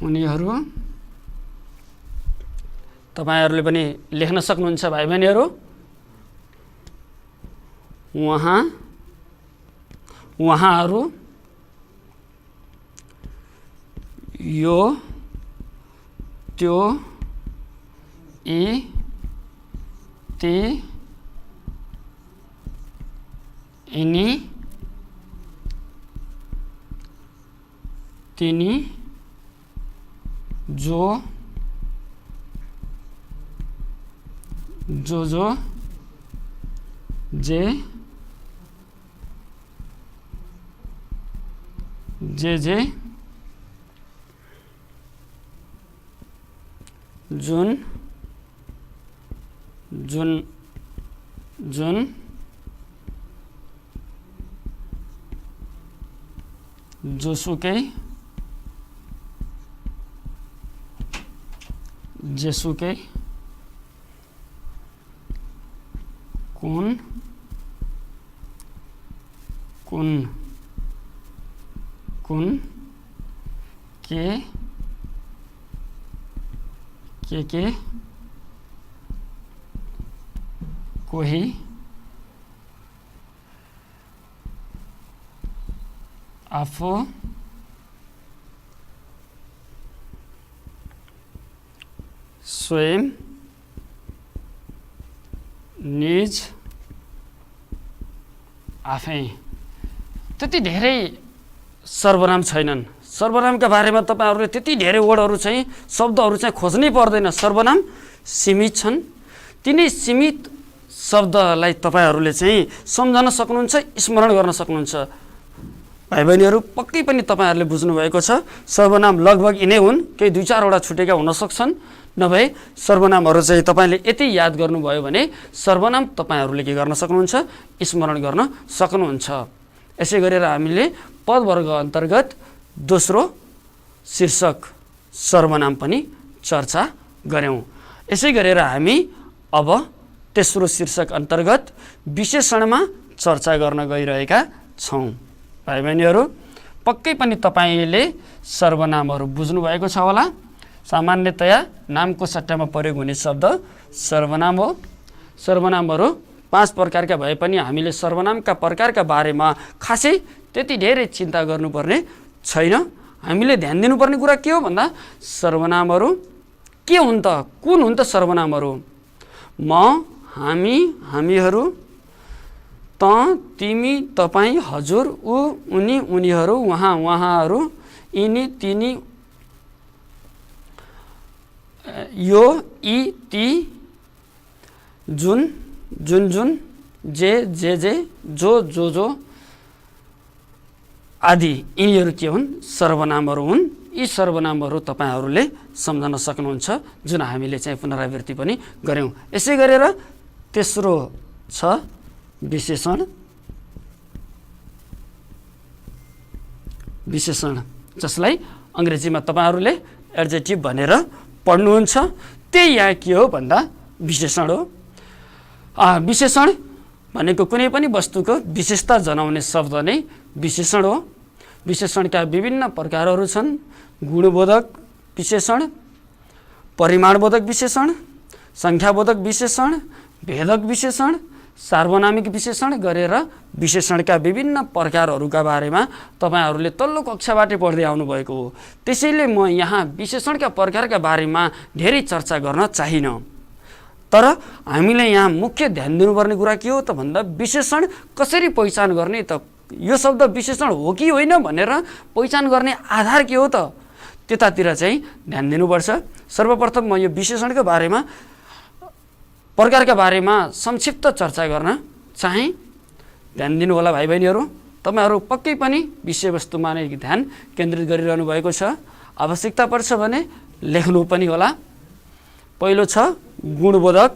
उनीहरू। तपाईहरूले पनि लेख्न सक्नुहुन्छ भाइ बहिनीहरू। उहाँ, उहाँहरू, यो, त्यो, यी, ती, यिनी, तिनी, जो, जो, जे, जुन, जोसुकै, जेसुकै, कुन, के, कोही, आफू, स्वयं, निज, आफै। त्यति धेरै सर्वनाम छैनन्। सर्वनामका बारेमा तपाईहरूले त्यति धेरै वर्डहरू चाहिँ शब्दहरू चाहिँ खोज्नै पर्दैन। सर्वनाम सीमित छन्। तिनै सीमित शब्दलाई तपाईँहरूले चाहिँ सम्झन सक्नुहुन्छ, स्मरण गर्न सक्नुहुन्छ। भाइ बहिनीहरू पक्कै पनि तपाईँहरूले बुझ्नुभएको छ। सर्वनाम लगभग यिनै हुन्। केही 2-4वटा छुटेका हुन सक्छन्। नभए सर्वनामहरू चाहिँ तपाईँले यति याद गर्नुभयो भने सर्वनाम तपाईँहरूले के गर्न सक्नुहुन्छ? स्मरण गर्न सक्नुहुन्छ। यसै गरेर हामीले पदवर्ग अन्तर्गत दोस्रो शीर्षक सर्वनाम पनि चर्चा गऱ्यौँ। यसै गरेर हामी अब तेस्रो शीर्षक अन्तर्गत विशेषणमा चर्चा गर्न गइरहेका छौँ। भाइ बहिनीहरू पक्कै पनि तपाईँले सर्वनामहरू बुझ्नुभएको छ होला। सामान्यतया नामको सट्टामा प्रयोग हुने शब्द सर्वनाम हो। सर्वनामहरू 5 प्रकारका भए पनि हामीले सर्वनामका प्रकारका बारेमा खासै त्यति धेरै चिन्ता गर्नुपर्ने छैन। हामीले ध्यान दिनुपर्ने कुरा के हो भन्दा सर्वनामहरू के हुन् त? कुन हुन् त सर्वनामहरू? म, हामी, हामीहरू, त, तिमी, तपाईँ, हजुर, ऊ, उनी, उनीहरू, उहाँ, उहाँहरू, यिनी, तिनी, यो, यी, ती, जुन, जे, जो आदि यिनीहरू के हुन्? सर्वनामहरू हुन्। यी सर्वनामहरू तपाईँहरूले सम्झन सक्नुहुन्छ, जुन हामीले चाहिँ पुनरावृत्ति पनि गऱ्यौँ। यसै गरेर तेस्रो छ विशेषण। विशेषण जसलाई अङ्ग्रेजीमा तपाईँहरूले एड्जेक्टिभ भनेर पढ्नुहुन्छ। त्यही यहाँ के हो भन्दा विशेषण हो। विशेषण भनेको कुनै पनि वस्तुको विशेषता जनाउने शब्द नै विशेषण हो। विशेषणका विभिन्न प्रकारहरू छन्। गुणबोधक विशेषण, परिमाणबोधक विशेषण, सङ्ख्याबोधक विशेषण, भेदक विशेषण, सार्वनामिक विशेषण गरेर विशेषणका विभिन्न प्रकारहरूका बारेमा तपाईहरूले तल्लो कक्षाबाटै पढ्दै आउनुभएको हो। त्यसैले म यहाँ विशेषणका प्रकारका बारेमा धेरै चर्चा गर्न चाहिनँ। तर हामीले यहाँ मुख्य ध्यान दिनुपर्ने कुरा के हो त भन्दा विशेषण कसरी पहिचान गर्ने त, यो शब्द विशेषण हो कि होइन भनेर पहिचान गर्ने आधार के हो त, त्यतातिर चाहिँ ध्यान दिनुपर्छ। सर्वप्रथम म यो विशेषणका बारेमा प्रकारका बारेमा संक्षिप्त चर्चा गर्न चाहे। ध्यान दिनु होला भाइ बहिनीहरू, तपाईहरू पक्कै पनि विषयवस्तुमा नै ध्यान केन्द्रित गरिरहनु भएको छ। आवश्यकता पर्छ भने लेख्नु पनि होला। पहिलो छ गुणबोधक।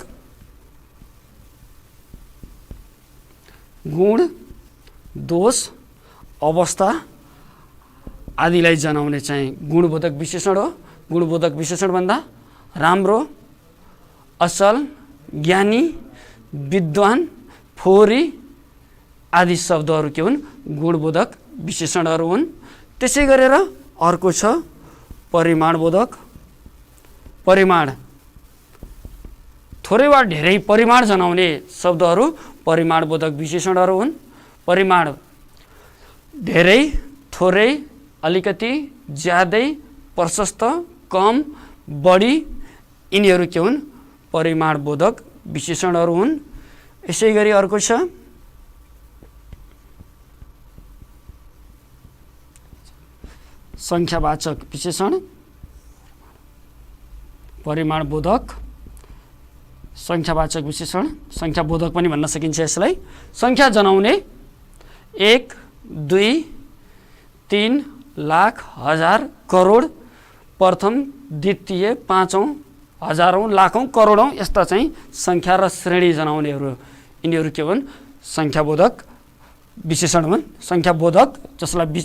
गुण, दोष, अवस्था आदिलाई जनाउने चाहिँ गुणबोधक विशेषण हो। गुणबोधक विशेषण भन्दा राम्रो, असल, ज्ञानी, विद्वान, फोहोरी आदि शब्दहरू के हुन्, गुणबोधक विशेषणहरू हुन्। त्यसै गरेर अर्को छ परिमाणबोधक। परिमाण, थोरै वा धेरै परिमाण जनाउने शब्दहरू परिमाणबोधक विशेषणहरू हुन्। परिमाण धेरै, थोरै, अलिकति, ज्यादै, प्रशस्त, कम, बढी यिनीहरू के हुन्, परिमाणबोधक विशेषणहरू हुन्। यसै गरी अर्को छ सङ्ख्यावाचक विशेषण। परिमाणबोधक, सङ्ख्यावाचक विशेषण, सङ्ख्याबोधक पनि भन्न सकिन्छ यसलाई। सङ्ख्या जनाउने 1, 2, 3, लाख, हजार, करोड, प्रथम, द्वितीय, पाँचौँ, हजारौँ, लाखौँ, करोडौँ यस्ता चाहिँ सङ्ख्या र श्रेणी जनाउनेहरू यिनीहरू के हुन्, सङ्ख्याबोधक विशेषण हुन्। सङ्ख्याबोधक जसलाई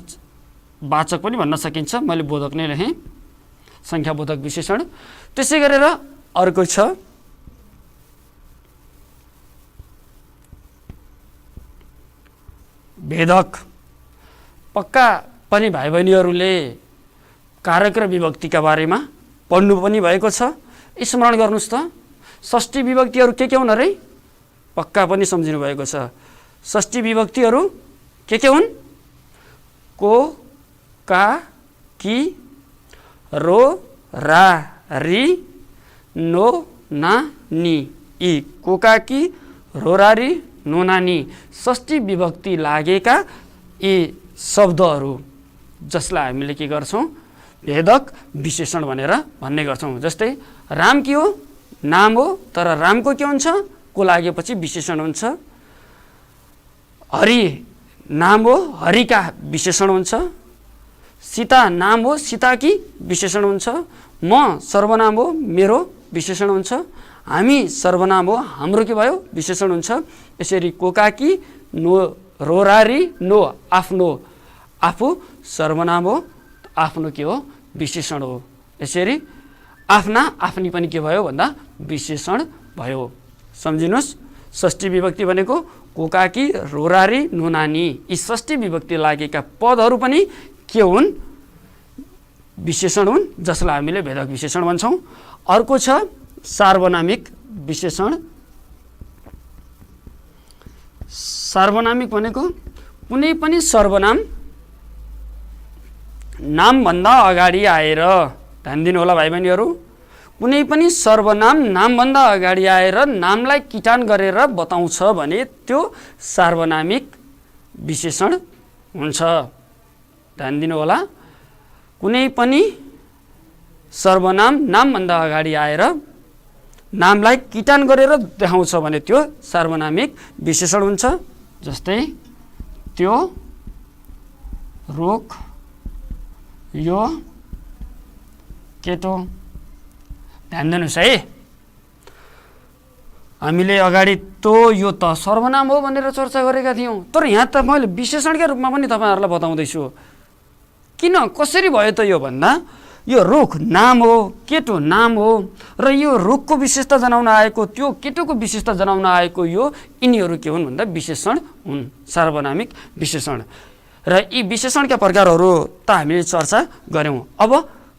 वाचक पनि भन्न सकिन्छ, मैले बोधक नै लेखेँ, सङ्ख्याबोधक विशेषण। त्यसै गरेर अर्को छ भेदक। पक्का पनि भाइ बहिनीहरूले कारक र विभक्तिका बारेमा पढ्नु पनि भएको छ। स्मरण गर्नुहोस् त, षष्ठी विभक्तिहरू के हुन् अरे, पक्का पनि सम्झिनु भएको छ। षष्ठी विभक्तिहरू के हुन्, को, का, कि, रो, रा, री, नो, ना, नी। यी को, का, कि, रो, रा, री, नो, ना, नी षष्ठी विभक्ति लागेका यी शब्दहरू जसलाई हामीले के गर्छौँ, भेदक विशेषण भनेर भन्ने गर्छौँ। जस्तै राम के हो, नाम हो, तर रामको के हुन्छ, को लागेपछि विशेषण हुन्छ। हरि नाम हो, हरिका विशेषण हुन्छ। सीता नाम हो, सीताकी विशेषण हुन्छ। म सर्वनाम हो, मेरो विशेषण हुन्छ। हामी सर्वनाम हो, हाम्रो के भयो, विशेषण हुन्छ। यसरी कोकाकी, नो, रोरारी, नो आफ्नो, आफू सर्वनाम हो, आफ्नो के हो, विशेषण हो। यसरी आफ्ना, आफ्नी पनि के भयो भन्दा विशेषण भयो। सम्झिनुहोस्, षष्ठी विभक्ति भनेको कोकाकी, रोरारी, नुनानी यी षष्ठी विभक्ति लागेका पदहरू पनि के हुन्, विशेषण हुन्, जसलाई हामीले भेदक विशेषण भन्छौँ। अर्को छ सार्वनामिक विशेषण। सार्वनामिक भनेको कुनै पनि सर्वनाम नामभन्दा अगाडि आएर, ध्यान दिनु होला भाइ बहिनीहरू, कुनै पनि सर्वनाम नामभन्दा अगाडि आएर नामलाई किटान गरेर बताउँछ भने त्यो सार्वनामिक विशेषण हुन्छ। ध्यान दिनु होला, कुनै पनि सर्वनाम नामभन्दा अगाडि आएर नामलाई किटान गरेर देखाउँछ भने त्यो सार्वनामिक विशेषण हुन्छ। जस्तै त्यो, रुख, यो, केटो। ध्यान दिनुहोस् है, हामीले अगाडि त्यो, यो त सर्वनाम हो भनेर चर्चा गरेका थियौँ, तर यहाँ त मैले विशेषणका रूपमा पनि तपाईँहरूलाई बताउँदैछु। किन, कसरी भयो त यो भन्दा, यो रुख नाम हो, केटो नाम हो, र यो रुखको विशेषता जनाउन आएको, त्यो केटोको विशेषता जनाउन आएको यो यिनीहरू के हुन् भन्दा विशेषण हुन्, सार्वनामिक विशेषण। र यी विशेषणका प्रकारहरू त हामीले चर्चा गऱ्यौँ। अब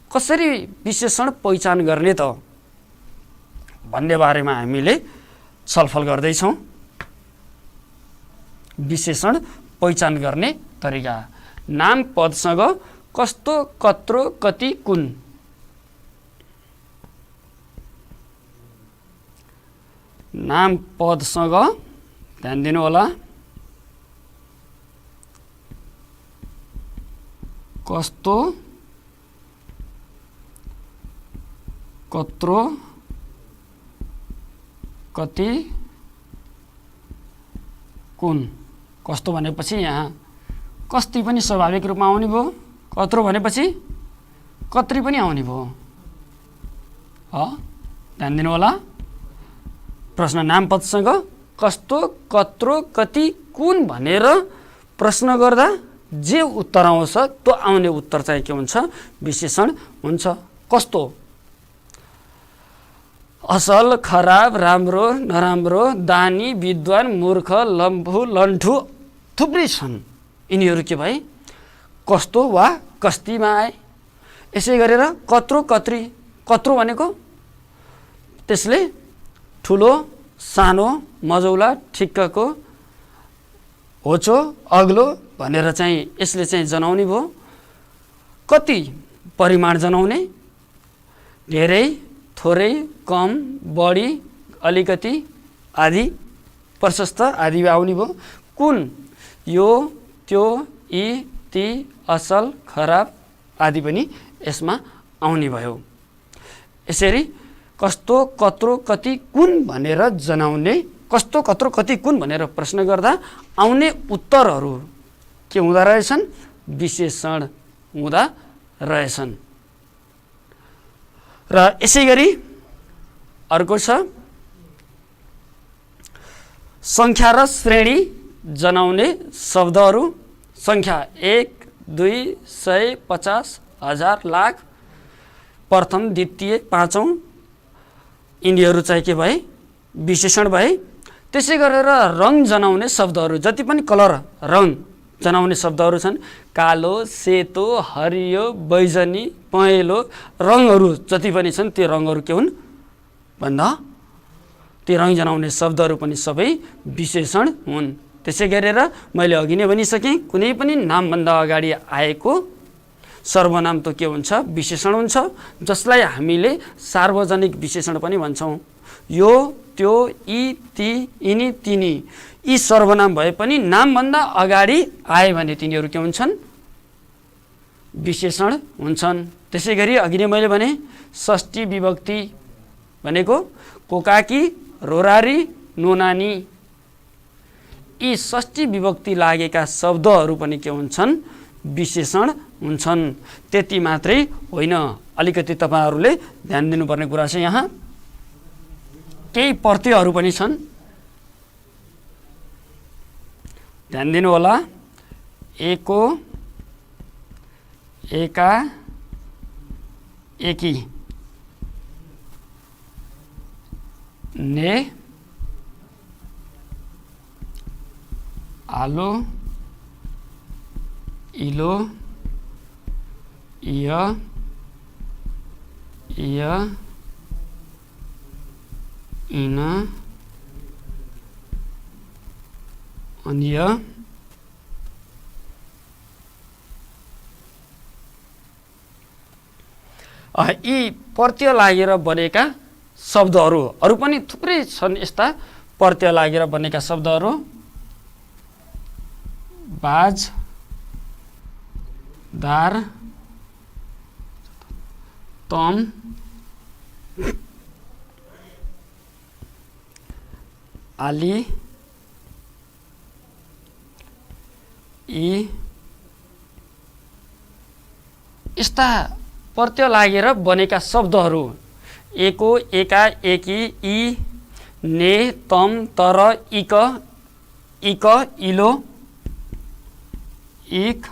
कसरी विशेषण पहिचान गर्ने त भन्ने बारेमा हामीले छलफल गर्दैछौँ। विशेषण पहिचान गर्ने तरिका। नाम पदसँग कस्तो, कत्रो, कति, कुन। नाम पदसँग ध्यान दिनु होला, कस्तो, कत्रो, कति, कुन। कस्तो भनेपछि यहाँ कस्ती पनि स्वाभाविक रूपमा आउने भयो, कत्रो भनेपछि कत्री पनि आउने भयो। ध्यान दिनु होला। प्रश्न नामपदसँग कस्तो, कत्रो, कति, कुन भनेर प्रश्न गर्दा जे उत्तर आउँछ त्यो आउने उत्तर चाहिँ के हुन्छ, विशेषण हुन्छ। कस्तो, असल, खराब, राम्रो, नराम्रो, दानी, विद्वान, मूर्ख, लम्फु, लन्ठु थुप्रै छन्। यिनीहरू के भए, कस्तो वा कस्तीमा आए। यसै गरेर कत्रो, कत्री। कत्रो भनेको त्यसले ठुलो, सानो, मजौला, ठिक्कको, होचो, अग्लो भनेर चाहिँ यसले चाहिँ जनाउने भयो। कति परिमाण जनाउने, धेरै, थोरै, कम, बढी, अलिकति आदि, प्रशस्त आदि आउने भयो। कुन यो, त्यो, यी, ती, असल, खराब आदि पनि यसमा आउने भयो। यसरी कस्तो, कत्रो, कति, कुन भनेर जनाउने, कस्तो, कत्रो, कति, कुन भनेर प्रश्न गर्दा आउने उत्तरहरू के हुँदा रहेछन्, विशेषण हुँदा रहेछन्। र यसै गरी अर्को छ संख्या र श्रेणी जनाउने शब्दहरू। संख्या 1, 2, 100, 50, 1000, लाख, प्रथम, द्वितीय, पाँचौं, यिनीहरू चाहिँ के भए, विशेषण भए। त्यसै गरेर रङ जनाउने शब्दहरू, जति पनि कलर, रङ जनाउने शब्दहरू छन्, कालो, सेतो, हरियो, बैजनी, पहेँलो रङहरू जति पनि छन्, ती रङहरू के हुन् भन्दा ती रङ जनाउने शब्दहरू पनि सबै विशेषण हुन्। त्यसै गरेर मैले अघि नै भनिसकेँ, कुनै पनि नामभन्दा अगाडि आएको सर्वनाम त के हुन्छ, विशेषण हुन्छ, जसलाई हामीले सार्वजनिक विशेषण पनि भन्छौँ। यो, त्यो, यी, ती, यिनी, तिनी यी सर्वनाम भए पनि नामभन्दा अगाडि आए भने तिनीहरू के हुन्छन्, विशेषण हुन्छन्। त्यसै गरी अघि नै मैले भने षष्ठी विभक्ति भनेको कोकाकी, रोरारी, नोनानी, यी षष्ठी विभक्ति लागेका शब्दहरू पनि के हुन्छन्, विशेषण हुन्छन्। त्यति मात्रै होइन, अलिकति तपाईहरूले ध्यान दिनुपर्ने कुरा चाहिँ यहाँ केही प्रत्ययहरू पनि छन्, ध्यान दिनु होला। एको, एका, एकी, ने, आलो, इलो, इय, इय, इन, अन्य, यी प्रत्यय लागेर बनेका शब्दहरू अरू पनि थुप्रै छन्। यस्ता प्रत्यय लागेर बनेका शब्दहरू बाज, दार, तम, आली, ई, यस्ता प्रत्यय लागेर बनेका शब्दहरू एको, एका, एकी, ई, ने, तम, तर, इक, इक, इलो, इक,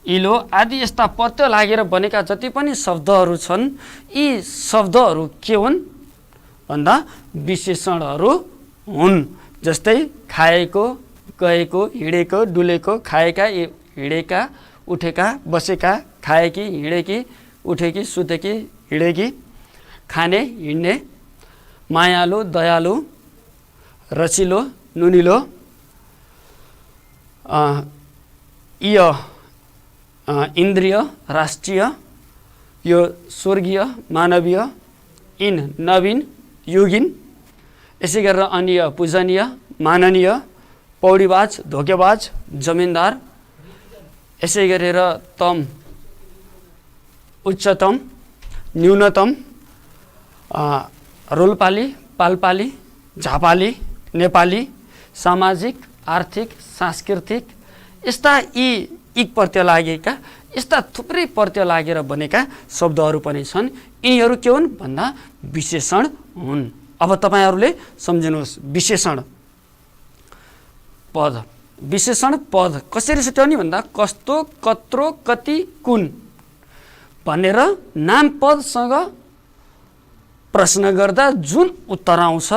इलो आदि यस्ता प्रत्यय लागेर बनेका जति पनि शब्दहरू छन्, यी शब्दहरू के हुन् भन्दा विशेषणहरू हुन्। जस्तै खाएको, गएको, हिँडेको, डुलेको, खाएका, हिँडेका, उठेका, बसेका, खाएकी, हिँडेकी, उठेकी, सुतेकी, हिँडेकी, खाने, हिँड्ने, मायालु, दयालु, रसिलो, नुनिलो, इय इन्द्रिय राष्ट्रिय, यो स्वर्गीय मानवीय, इन नवीन युगिन, यसै गरेर अनिय पूजनीय माननीय, पौडीबाज धोकेबाज जमिनदार, यसै गरेर तम उच्चतम न्यूनतम, रोल्पाली पालपाली झापाली नेपाली, सामाजिक आर्थिक सांस्कृतिक, यस्ता यी इक प्रत्यय लागेका यस्ता थुप्रै प्रत्यय लागेर बनेका शब्दहरू पनि छन्। यिनीहरू के हुन् भन्दा विशेषण हुन्। अब तपाईहरूले सम्झिनुहोस्, विशेषण पद, विशेषण पद कसरी छुट्याउने भन्दा कस्तो कत्रो कति कुन भनेर नाम पदसँग प्रश्न गर्दा जुन उत्तर आउँछ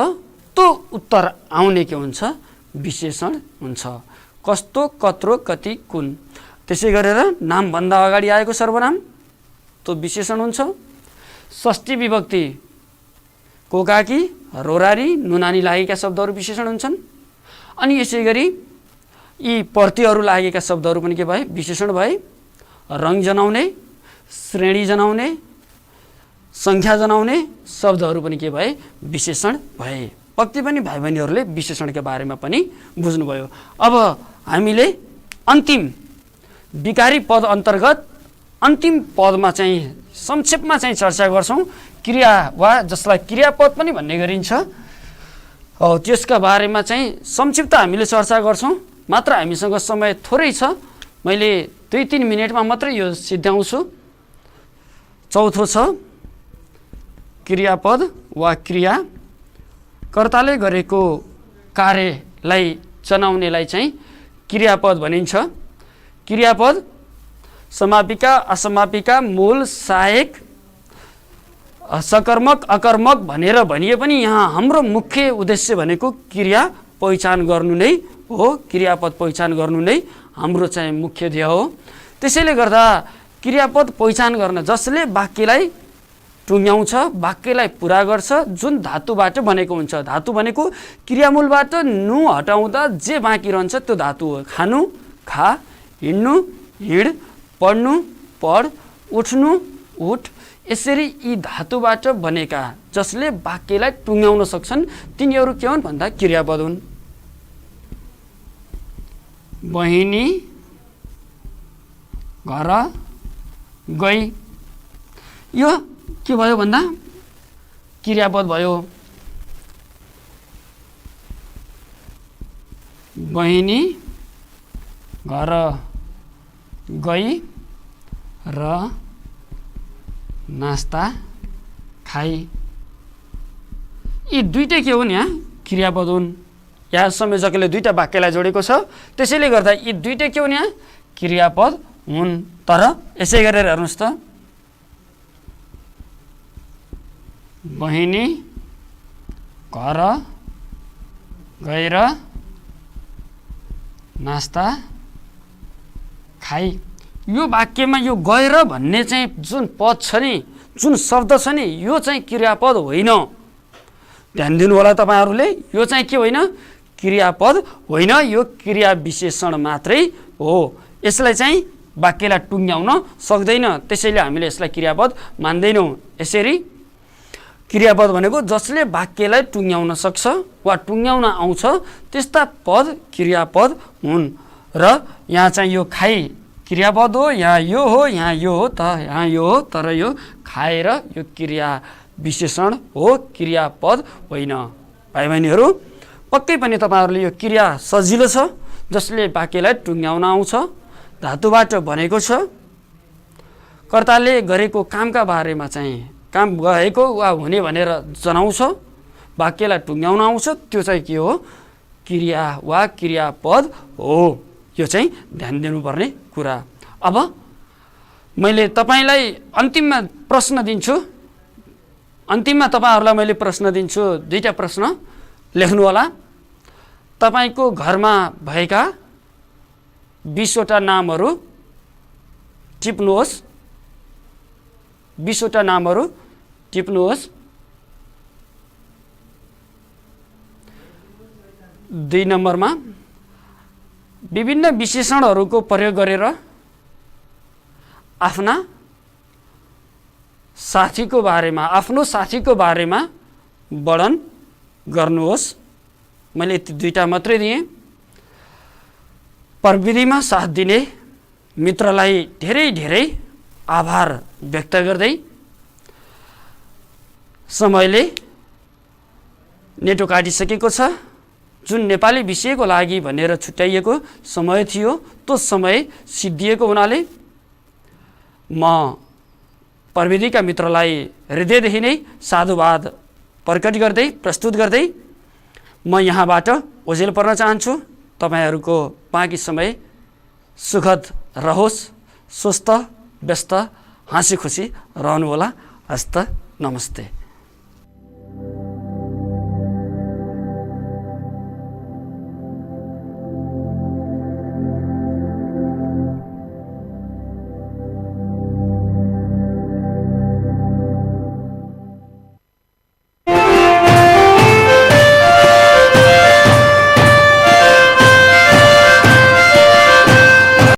त्यो उत्तर आउने के हुन्छ विशेषण हुन्छ। कस्तो कत्रो कति कुन, त्यसै गरेर नामभन्दा अगाडि आएको सर्वनाम त्यो विशेषण हुन्छ। षष्ठी विभक्ति कोकाकी रोरारी नुनानी लागेका शब्दहरू विशेषण हुन्छन्। अनि यसै गरी यी प्रत्ययहरू लागेका शब्दहरू पनि के भए विशेषण भए। रङ जनाउने, श्रेणी जनाउने, सङ्ख्या जनाउने शब्दहरू पनि के भए विशेषण भए। पक्कै पनि भाइ बहिनीहरूले विशेषणका बारेमा पनि बुझ्नुभयो। अब हामीले अन्तिम विकारी पद अन्तर्गत अन्तिम पदमा चाहिँ संक्षेपमा चाहिँ चर्चा गर्छौँ। क्रिया वा जसलाई क्रियापद पनि भन्ने गरिन्छ, त्यसका बारेमा चाहिँ संक्षिप्त हामीले चर्चा गर्छौँ। मात्र हामीसँग समय थोरै छ, मैले 2-3 मिनटमा मात्रै यो सिद्ध्याउँछु। चौथो छ क्रियापद वा क्रिया, कर्ताले गरेको कार्यलाई जनाउनेलाई चाहिँ क्रियापद भनिन्छ। क्रियापद समापिका असमापिका मूल सहायक सकर्मक अकर्मक भनेर भनिए पनि यहाँ हाम्रो मुख्य उद्देश्य भनेको क्रिया पहिचान गर्नु नै हो। क्रियापद पहिचान गर्नु नै हाम्रो चाहिँ मुख्य ध्येय हो। त्यसैले गर्दा क्रियापद पहिचान गर्न जसले वाक्यलाई टुङ्ग्याउँछ, वाक्यलाई पुरा गर्छ, जुन धातुबाट बनेको हुन्छ। धातु भनेको क्रियामूलबाट नु हटाउँदा जे बाँकी रहन्छ त्यो धातु हो। खानु खा, हिँड्नु हिँड, पढ्नु पढ, उठ्नु उठ, यसरी यी धातुबाट बनेका जसले वाक्यलाई टुङ्ग्याउन सक्छन् तिनीहरू के हुन् भन्दा क्रियापद हुन्। बहिनी घर गई, यो के भयो भन्दा क्रियापद भयो। बहिनी घर गई र नास्ता खाई, यी दुईटै के हुन् यहाँ क्रियापद हुन्। यहाँ संयोजकले दुईटा वाक्यलाई जोडेको छ, त्यसैले गर्दा यी दुईटै के हुन् यहाँ क्रियापद हुन्। तर यसै गरेर हेर्नुहोस् त, बहिनी घर गएर नास्ता खाई, यो वाक्यमा यो गएर भन्ने चाहिँ जुन पद छ नि, जुन शब्द छ नि, यो चाहिँ क्रियापद होइन। ध्यान दिनु होला तपाईहरूले, यो चाहिँ के होइन क्रियापद होइन, यो क्रिया विशेषण मात्रै हो। यसलाई चाहिँ वाक्यलाई टुङ्ग्याउन सक्दैन, त्यसैले हामीले यसलाई क्रियापद मान्दैनौँ। यसरी क्रियापद भनेको जसले वाक्यलाई टुङ्ग्याउन सक्छ वा टुङ्ग्याउन आउँछ त्यस्ता पद क्रियापद हुन्। र यहाँ चाहिँ यो खाई क्रियापद हो, यहाँ यो हो, यहाँ यो हो, यहाँ यो हो, तर यो खाएर यो क्रिया विशेषण हो, क्रियापद होइन। भाइ बहिनीहरू पक्कै पनि तपाईँहरूले यो क्रिया सजिलो छ, जसले वाक्यलाई टुङ्ग्याउन आउँछ, धातुबाट बनेको छ, कर्ताले गरेको कामका बारेमा चाहिँ काम गएको वा हुने भनेर जनाउँछ, वाक्यलाई टुङ्ग्याउन आउँछ, त्यो चाहिँ के हो क्रिया वा क्रियापद हो। यो चाहिँ ध्यान दिनुपर्ने कुरा। अब मैले तपाईँलाई अन्तिममा प्रश्न दिन्छु, अन्तिममा तपाईँहरूलाई मैले प्रश्न दिन्छु, दुईटा प्रश्न लेख्नु होला। तपाईँको घरमा भएका 20 वटा नामहरू टिप्नुहोस्, 20 वटा नामहरू टिप्नुहोस्। 2 नम्बरमा विभिन्न विशेषणहरूको प्रयोग गरेर आफ्ना साथीको बारेमा आफ्नो साथीको बारेमा वर्णन गर्नुहोस्। मैले यति दुईटा मात्रै दिएँ। प्रविधिमा साथ दिने मित्रलाई धेरै धेरै आभार व्यक्त गर्दै समयले नेटो काटिसकेको छ। जुन नेपाली विषयको लागि भनेर छुट्याइएको समय थियो त्यो समय सिद्धिएको हुनाले म प्रविधिका मित्रलाई हृदयदेखि नै साधुवाद प्रकट गर्दै प्रस्तुत गर्दै म यहाँबाट ओझेल पर्न चाहन्छु। तपाईहरूको बाँकी समय सुखद रहोस्, स्वस्थ व्यस्त हाँसी खुसी रहनुहोला। हस्त नमस्ते।